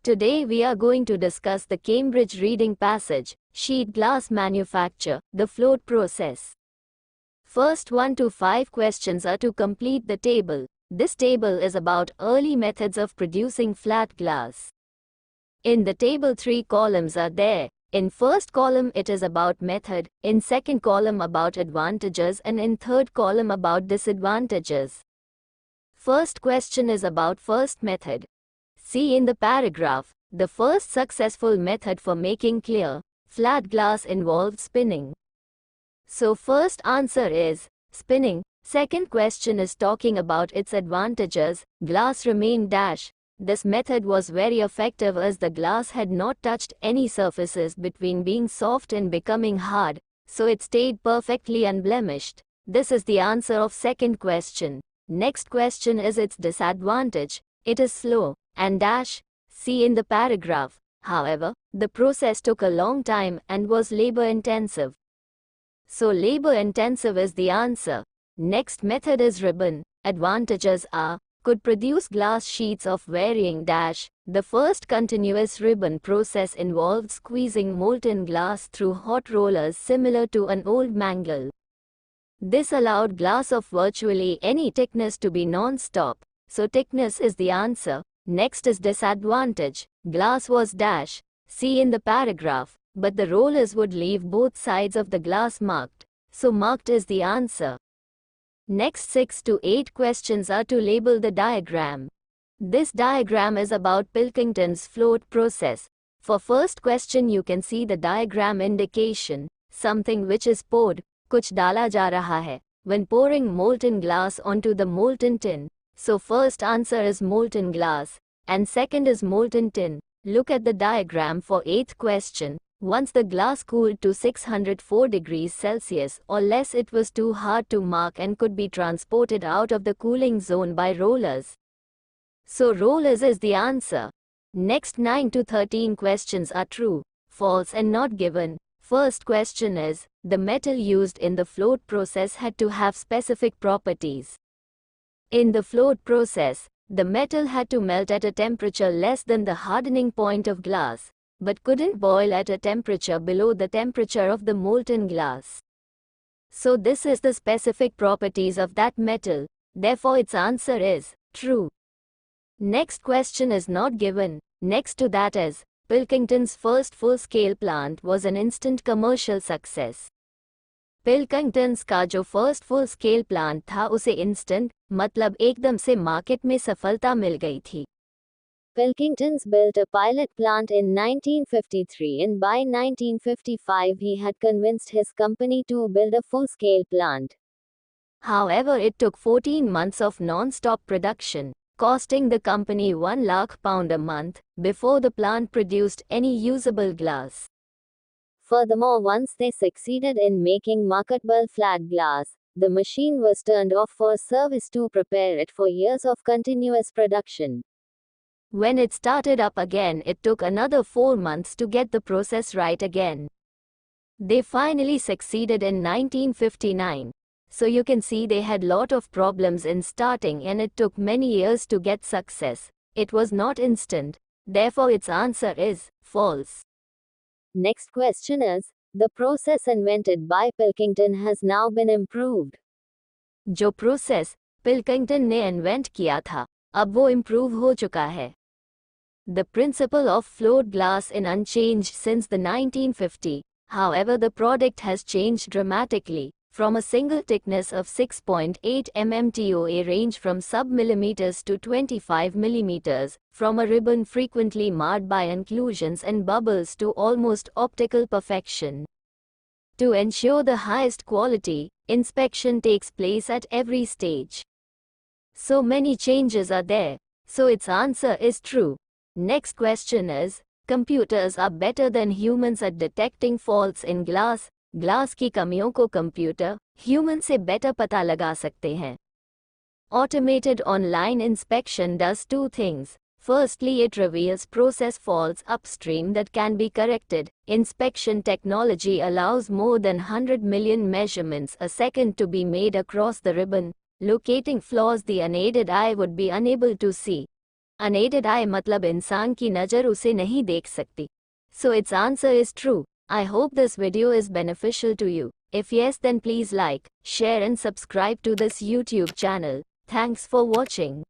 Today we are going to discuss the Cambridge reading passage, sheet glass manufacture, the float process. First 1 to 5 questions are to complete the table. This table is about early methods of producing flat glass. In the table 3 columns are there. In first column it is about method, in second column about advantages, and in third column about disadvantages. First question is about first method. See in the paragraph, the first successful method for making clear, flat glass involved spinning. So first answer is spinning. Second question is talking about its advantages. Glass remained dash. This method was very effective as the glass had not touched any surfaces between being soft and becoming hard, so it stayed perfectly unblemished. This is the answer of second question. Next question is its disadvantage. It is slow and dash. See in the paragraph. However, the process took a long time and was labor intensive. So labor intensive is the answer. Next method is ribbon. Advantages are, could produce glass sheets of varying dash. The first continuous ribbon process involved squeezing molten glass through hot rollers similar to an old mangle. This allowed glass of virtually any thickness to be non-stop, so thickness is the answer. Next is disadvantage. Glass was dash. See in the paragraph, but the rollers would leave both sides of the glass marked, so marked is the answer. Next 6 to 8 questions are to label the diagram. This diagram is about Pilkington's float process. For first question you can see the diagram indication, something which is poured, kuch dala ja raha hai, when pouring molten glass onto the molten tin. So first answer is molten glass, and second is molten tin. Look at the diagram for 8th question. Once the glass cooled to 604 degrees Celsius or less, it was too hard to mark and could be transported out of the cooling zone by rollers. So rollers is the answer. Next 9 to 13 questions are true, false and not given. First question is, the metal used in the float process had to have specific properties. In the float process, the metal had to melt at a temperature less than the hardening point of glass, but couldn't boil at a temperature below the temperature of the molten glass. So this is the specific properties of that metal, therefore its answer is true. Next question is not given. Next to that is, Pilkington's first full-scale plant was an instant commercial success. पिल्किंगटन्स का जो first full scale plant था उसे instant मतलब एकदम से market में सफलता मिल गई थी. Pilkington's built a pilot plant in 1953 and by 1955 he had convinced his company to build a full-scale plant. However, it took 14 months of non-stop production, costing the company £1 lakh a month, before the plant produced any usable glass. Furthermore, once they succeeded in making marketable flat glass, the machine was turned off for service to prepare it for years of continuous production. When it started up again, it took another 4 months to get the process right again. They finally succeeded in 1959. So you can see they had lot of problems in starting and it took many years to get success. It was not instant. Therefore its answer is false. Next question is, the process invented by Pilkington has now been improved. जो process Pilkington ने invent किया था, अब वो improve हो चुका है. The principle of float glass is unchanged since the 1950. However, the product has changed dramatically. From a single thickness of 6.8 mm to a range from sub-millimeters to 25 millimeters, from a ribbon frequently marred by inclusions and bubbles to almost optical perfection. To ensure the highest quality, inspection takes place at every stage. So many changes are there, so its answer is true. Next question is, computers are better than humans at detecting faults in glass. Glass की कमियों को computer human से better पता लगा सकते हैं. Automated online inspection does two things. Firstly, it reveals process faults upstream that can be corrected. Inspection technology allows more than 100 million measurements a second to be made across the ribbon, locating flaws the unaided eye would be unable to see. Unaided eye मतलब इंसान की नज़र उसे नहीं देख सकती. So its answer is true. I hope this video is beneficial to you. If yes, then please like, share and subscribe to this YouTube channel. Thanks for watching.